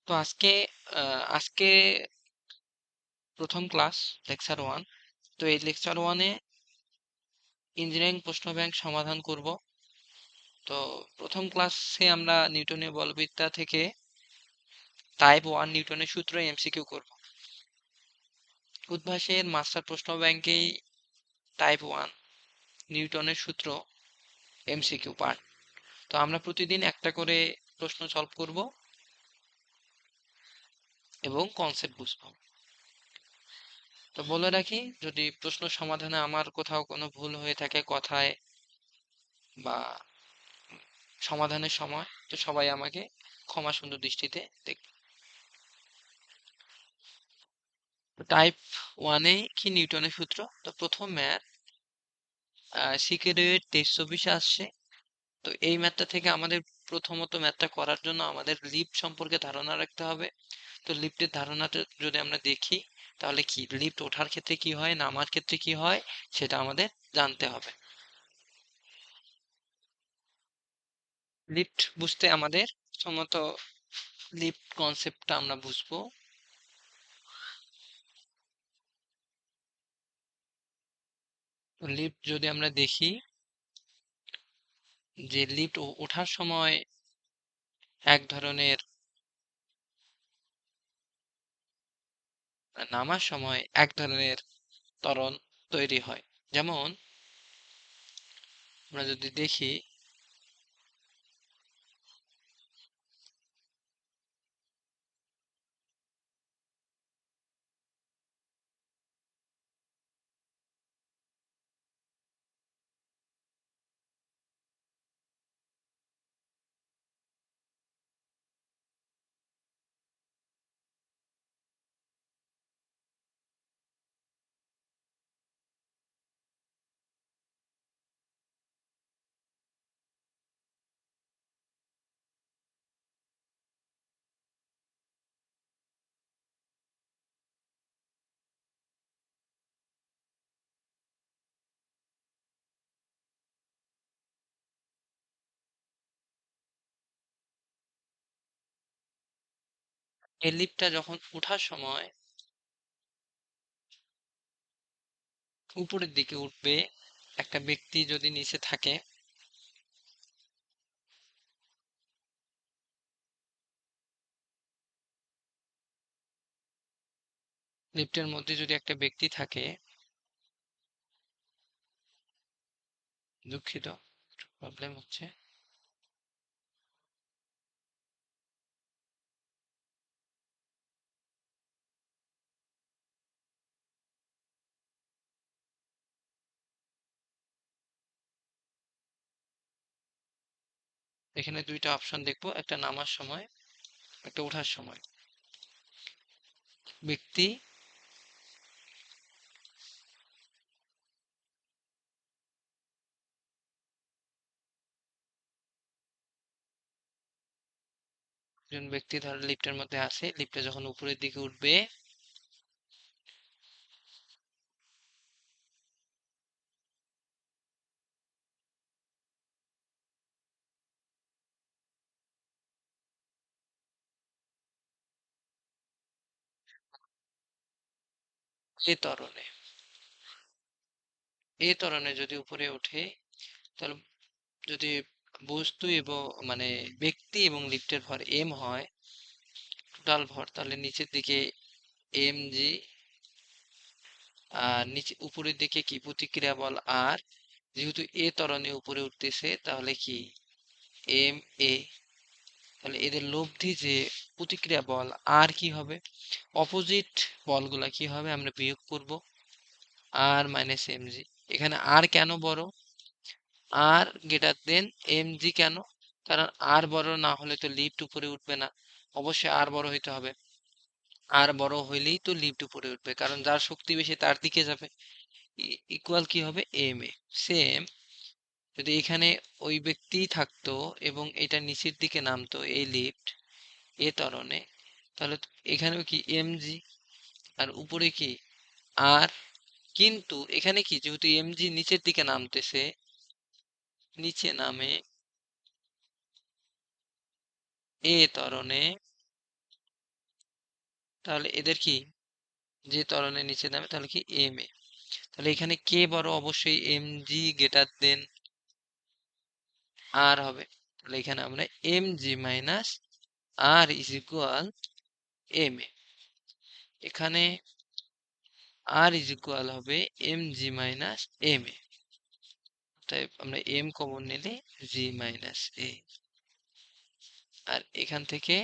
তো আজকে প্রথম ক্লাস লেকচার 1। তো এই লেকচার 1-এ ইঞ্জিনিয়ারিং প্রশ্ন ব্যাংক সমাধান করব। তো প্রথম ক্লাসে আমরা নিউটনের বলবিদ্যা থেকে টাইপ 1 নিউটনের সূত্র এমসিকিউ করব। উদ্ভাসের মাস্টার প্রশ্ন ব্যাংকেই টাইপ 1 নিউটনের সূত্র এমসিকিউ পার্ট। তো আমরা প্রতিদিন একটা করে প্রশ্ন সলভ করব এবং কনসেপ্ট বুঝবো। তো বলে রাখি, যদি প্রশ্ন সমাধানে আমার কোথাও কোনো ভুল হয়ে থাকে কথায় বা সমাধানের সময়, তো সবাই আমাকে ক্ষমা সুন্দর দৃষ্টিতে দেখবে। টাইপ 1-এ কি নিউটনের সূত্র? তো প্রথম ম্যাথ সিকিউরিটি 2324 আসছে। তো এই ম্যাথটা থেকে আমাদের প্রথমত ম্যাথটা করার জন্য আমাদের লিফট সম্পর্কে ধারণা রাখতে হবে। তো লিফটের ধারণাটা যদি আমরা দেখি, তাহলে কি লিফট ওঠার ক্ষেত্রে কি হয়, নামার ক্ষেত্রে কি হয়, সেটা আমাদের জানতে হবে। লিফট বুঝতে আমাদের প্রথমত লিফট কনসেপ্টটা আমরা বুঝবো। লিফট যদি আমরা দেখি, যে লিফট ওঠার সময় এক ধরনের, নামার সময় এক ধরনের ত্বরণ তৈরি হয়। যেমন আমরা যদি দেখি, এই লিফটটা যখন ওঠার সময় উপরের দিকে উঠবে, একটা ব্যক্তি যদি নিচে থাকে, লিফটের মধ্যে যদি একটা ব্যক্তি থাকে, দুঃখিত প্রবলেম হচ্ছে, এখানে দুইটা অপশন দেখবো, একটা নামার সময়, একটা ওঠার সময়। ব্যক্তি একজন ব্যক্তি ধর লিফটের মধ্যে আছে, লিফটে যখন উপরের দিকে উঠবে, এ ত্বরণে যদি উপরে ওঠে, তাহলে যদি বস্তু এবং মানে ব্যক্তি এবং লিফটের ভর এম হয়, টোটাল ভর, তাহলে নিচের দিকে এম জি, আর নিচে উপরের দিকে কি প্রতিক্রিয়া বল আর, যেহেতু এ ত্বরণে উপরে উঠতেছে তাহলে কি এম এ, তাহলে এদের লব্ধি যে প্রতিক্রিয়া বল আর কি হবে, অপোজিট বলগুলা কি হবে আমরা বিয়োগ করব, আর মাইনাস এম জি। এখানে আর কেন বড়, আর গ্রেটার দেন এম জি কেন? কারণ আর বড় না হলে তো লিফট উপরে উঠবে না, অবশ্যই আর বড় হইতে হবে। আর বড় হইলেই তো লিফট উপরে উঠবে, কারণ যার শক্তি বেশি তার দিকে যাবে। ইকুয়াল কি হবে এম এ। সেম যদি এখানে ওই ব্যক্তি থাকতো এবং এটা নিচের দিকে নামতো এই লিফট এ ত্বরণে, তাহলে এখানেও কি এম জি, আর উপরে কি আর। কিন্তু এখানে কি, যেহেতু এম জি নিচের দিকে নামতেছে, নিচে নামে এ ত্বরণে, তাহলে এদের কি যে ত্বরণের নিচে নামে তাহলে কি এম এ। তাহলে এখানে কে বড়, অবশ্যই এম জি গ্রেটার দেন আর হবে। তাহলে এখানে আমরা M G minus R is equal M A. এখানে আর ইজ ইকুয়াল হবে M G minus M A. তাই আমরা এম কমন নিলে জি মাইনাস এ, আর এখান থেকে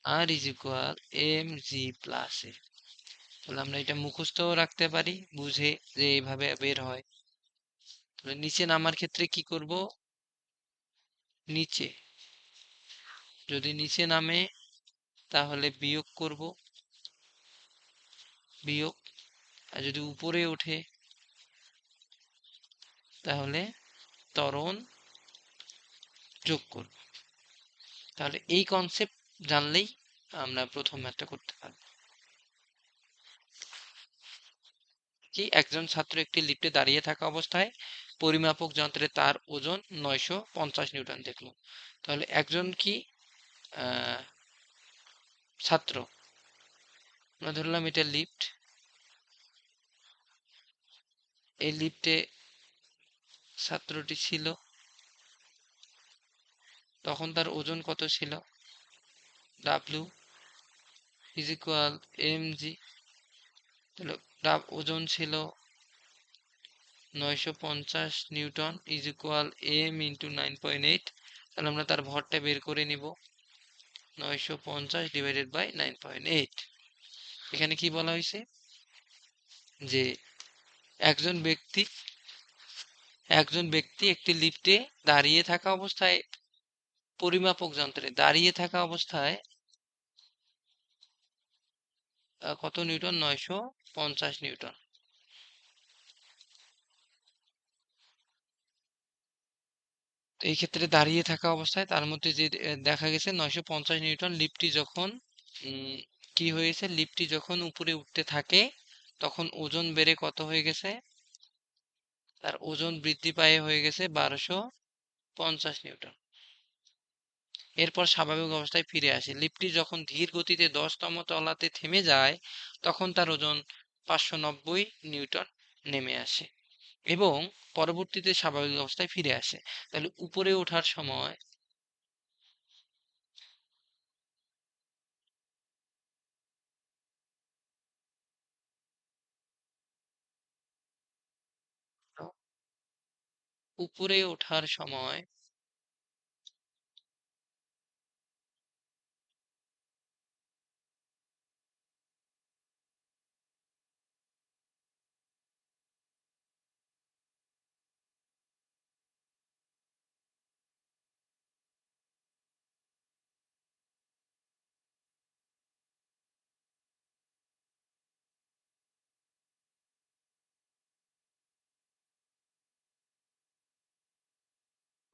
R is equal M G plus A. তাহলে আমরা এটা মুখস্থও রাখতে পারি বুঝে যে এইভাবে বের হয়। তাহলে নিচে নামার ক্ষেত্রে কি করব, নিচে যদি নিচে নামে তাহলে বিয়োগ করব, বিয়োগ। আর যদি উপরে ওঠে তাহলে ত্বরণ যোগ করব। তাহলে এই কনসেপ্ট জানলেই আমরা প্রথম ম্যাথটা করতে পারব। কি, একজন ছাত্র একটি লিফটে দাঁড়িয়ে থাকা অবস্থায় পরিমাপক যন্ত্রে তার ওজন 950 নিউটন দেখলো। তাহলে একজন কি ছাত্র, আমরা ধরলাম এটা লিফট, এই লিফটে ছাত্রটি ছিল, তখন তার ওজন কত ছিল, W is equal M G. তাহলে ওজন ছিল 950 newton is equal M into 9.8। তাহলে আমরা তার ভরটা বের করে নিব, 950 ডিভাইডেড বাই 9.8। এখানে কি বলা হয়েছে যে একজন ব্যক্তি একটি লিফটে দাঁড়িয়ে থাকা অবস্থায়, পরিমাপক যন্ত্রে দাঁড়িয়ে থাকা অবস্থায় কত নিউটন, 950 নিউটন। এই ক্ষেত্রে দাঁড়িয়ে থাকা অবস্থায় তার মধ্যে যে দেখা গেছে 950 নিউটন, লিফটটি যখন কি হয়েছে, লিফটটি যখন উপরে উঠতে থাকে তখন ওজন বেড়ে কত হয়ে গেছে, তার ওজন বৃদ্ধি পায়ে হয়ে গেছে 1250 নিউটন। এরপর স্বাভাবিক অবস্থায় ফিরে আসে। লিফটটি যখন ধীর গতিতে 10তম তলাতে থেমে যায় তখন তার ওজন 590 নিউটন নেমে আসে এবং পরবর্তীতে স্বাভাবিক অবস্থায় ফিরে আসে। তাহলে উপরে ওঠার সময় উপরে ওঠার সময়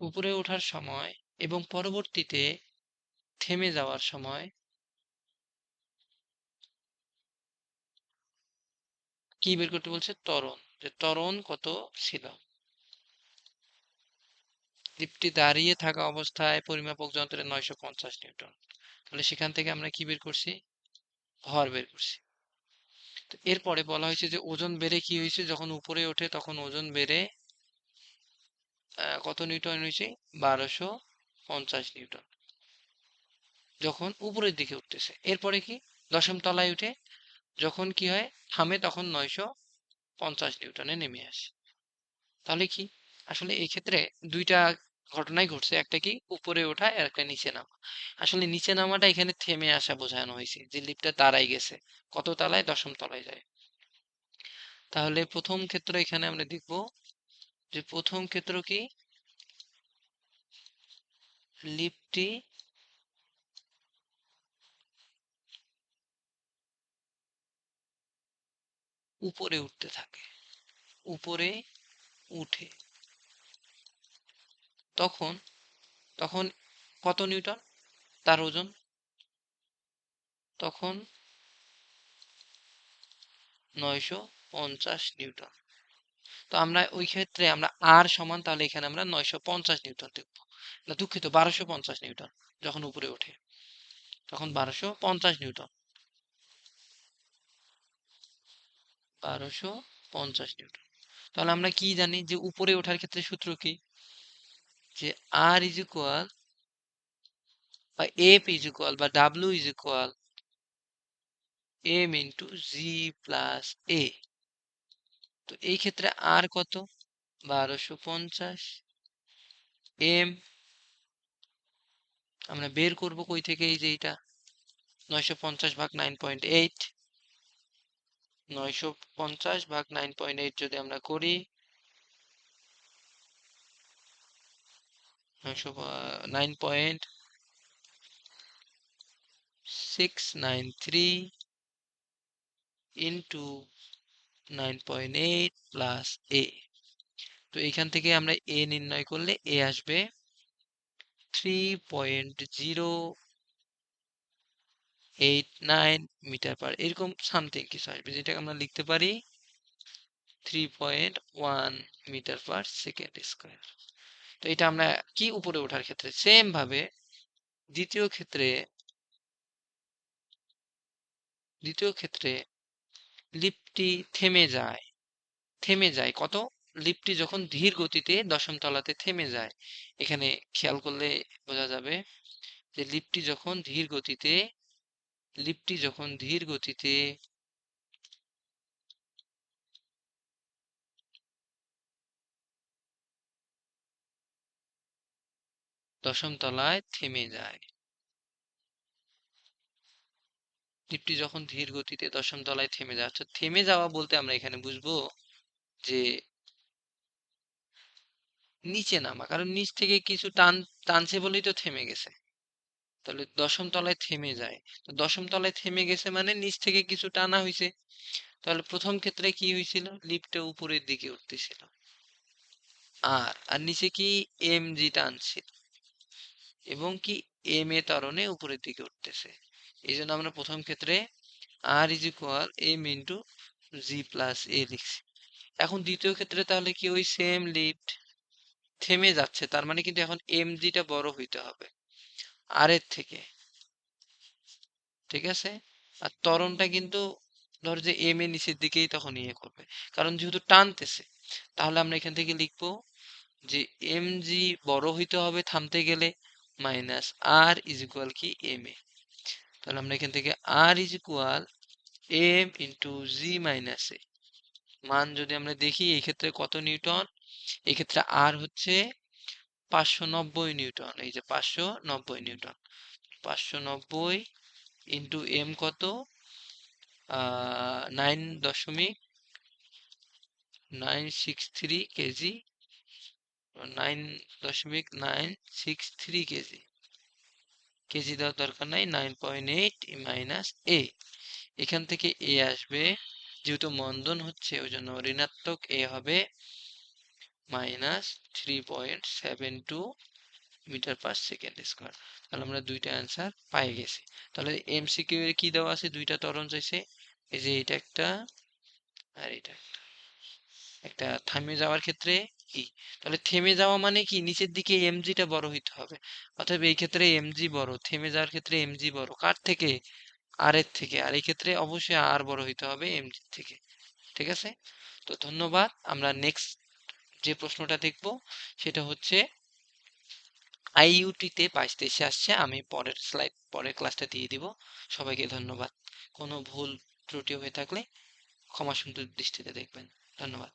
উপরে ওঠার সময় এবং পরবর্তীতে থেমে যাওয়ার সময় কি বের করতে বলছে, ত্বরণ, যে ত্বরণ কত ছিল। লিফটটি দাঁড়িয়ে থাকা অবস্থায় পরিমাপক যন্ত্রের 950 নিউটন। তাহলে সেখান থেকে আমরা কি বের করছি, ভর বের করছি। তো এরপরে বলা হয়েছে যে ওজন বেড়ে কি হয়েছে, যখন উপরে ওঠে তখন ওজন বেড়ে কত নিউটন হয়েছে, 1250 নিউটন যখন উপরের দিকে উঠতেছে। এরপরে কি, দশম তলায় উঠে যখন কি হয়, থামে, তখন 950 নিউটনে নেমে আসে। তাহলে কি, আসলে এই ক্ষেত্রে দুইটা ঘটনাই ঘটছে, একটা কি উপরে ওঠা আর একটা নিচে নামা। আসলে নিচে নামাটা এখানে থেমে আসা বোঝানো হয়েছে, যে লিফটটা দাঁড়াই গেছে, কত তলায়, দশম তলায় যায়। তাহলে প্রথম ক্ষেত্র এখানে আমরা দেখব যে প্রথম ক্ষেত্র কি, লিফটটি উপরে উঠতে থাকে, উপরে উঠে তখন তখন কত নিউটন তার ওজন, তখন 950 নিউটন। তো আমরা ওই ক্ষেত্রে আমরা আর সমান, তাহলে এখানে আমরা 950 নিউটন দেখবো, না দুঃখিত 1250 নিউটন যখন উপরে ওঠে। তখন 1250 নিউটন। 1250 নিউটন। তাহলে আমরা কি জানি যে উপরে ওঠার ক্ষেত্রে সূত্র কি, যে আর ইজ ইকুয়াল বা এফ ইজ ইকুয়াল বা W is equal M into G plus A. তো এই ক্ষেত্রে আর কত, 1250। এম আমরা বের করব কই থেকে, এই যে এটা 950 ভাগ 9.8, 950 ভাগ 9.8 যদি আমরা করি, 9.693 ইন্টু 9.8 প্লাস এ। তো এখান থেকে আমরা এ নির্ণয় করলে এ আসবে 3.089 মিটার পার, এরকম সামথিং কিছু আসবে, যেটাকে আমরা লিখতে পারি 3.1 মিটার পার সেকেন্ড স্কোয়ার। তো এটা আমরা কি উপরে ওঠার ক্ষেত্রে। সেম ভাবে দ্বিতীয় ক্ষেত্রে লিফটটি থেমে যায় কত, লিফটটি যখন ধীর গতিতে দশম তলাতে থেমে যায়। এখানে খেয়াল করলে বোঝা যাবে যে লিফটটি যখন ধীর গতিতে দশম তলায় থেমে যায়, লিফটটি যখন ধীর গতিতে দশম তলায় থেমে যায়, আচ্ছা থেমে যাওয়া বলতে আমরা এখানে বুঝবো যে নিচে নামা, কারণ নিচ থেকে কিছু টানছে বলেই তো থেমে গেছে। তাহলে দশম তলায় থেমে যায়, তো দশম তলায় থেমে গেছে মানে নিচ থেকে কিছু টানা হয়েছে। তাহলে প্রথম ক্ষেত্রে কি হয়েছিল, লিফটটা উপরের দিকে উঠতেছিল, আর আর নিচে কি এম জি টানছিল, এবং কি এম এ ত্বরণে উপরের দিকে উঠতেছে। এই জন্য আমরা প্রথম ক্ষেত্রে R is equal M into G plus A লিখছি। এখন দ্বিতীয় ক্ষেত্রে তাহলে কি, ওই সেম লিফট থেমে যাচ্ছে, তার মানে কিন্তু এখন এম জিটা বড় হইতে হবে আর এর থেকে, ঠিক আছে। আর ত্বরণটা কিন্তু ধর যে এম এ নিচের দিকেই তখন ইয়ে করবে, কারণ যেহেতু টানতেছে। তাহলে আমরা এখান থেকে লিখবো যে এম জি বড় হইতে হবে থামতে গেলে, মাইনাস আর ইজ ইকুয়াল কি এম এ। তাহলে আমরা এখান থেকে R is equal M into G minus A মান যদি আমরা দেখি, এই ক্ষেত্রে কত নিউটন, এই ক্ষেত্রে আর হচ্ছে 590 নিউটন। এই যে 590 নিউটন, 590 ইন্টু এম কত, 9.963 কেজি, 9.963 কেজি, কেজি দেওয়ার দরকার নাই, 9.8 মাইনাস এ। এখান থেকে এ আসবে, যেহেতু মন্দন হচ্ছে ওই জন্য ঋণাত্মক এ হবে -3.72 মিটার পার সেকেন্ড স্কোয়ার। তাহলে আমরা দুইটা অ্যান্সার পাই গেছি। তাহলে এমসিকিউ এর কি দেওয়া আছে, দুইটা ত্বরণ চাইছে, এই যে এটা একটা আর এটা একটা থেমে যাওয়ার ক্ষেত্রে ই। তাহলে থেমে যাওয়া মানে কি, নিচের দিকে এমজিটা বড় হইতে হবে, অতএব এই ক্ষেত্রে এমজি বড়, থেমে যাওয়ার ক্ষেত্রে এমজি বড় কার থেকে, আর এর থেকে, আর এই ক্ষেত্রে অবশ্যই আর বড় হইতে হবে এমজি থেকে। ঠিক আছে, তো ধন্যবাদ। আমরা নেক্সট যে প্রশ্নটা দেখব সেটা হচ্ছে আইইউটিতে 22-23 আসছে, আমি পরের স্লাইড পরের ক্লাসটা দিয়ে দিব। সবাইকে ধন্যবাদ। কোনো ভুল ত্রুটি হয়ে থাকলে ক্ষমা সুন্দর দৃষ্টিতে দেখবেন। ধন্যবাদ।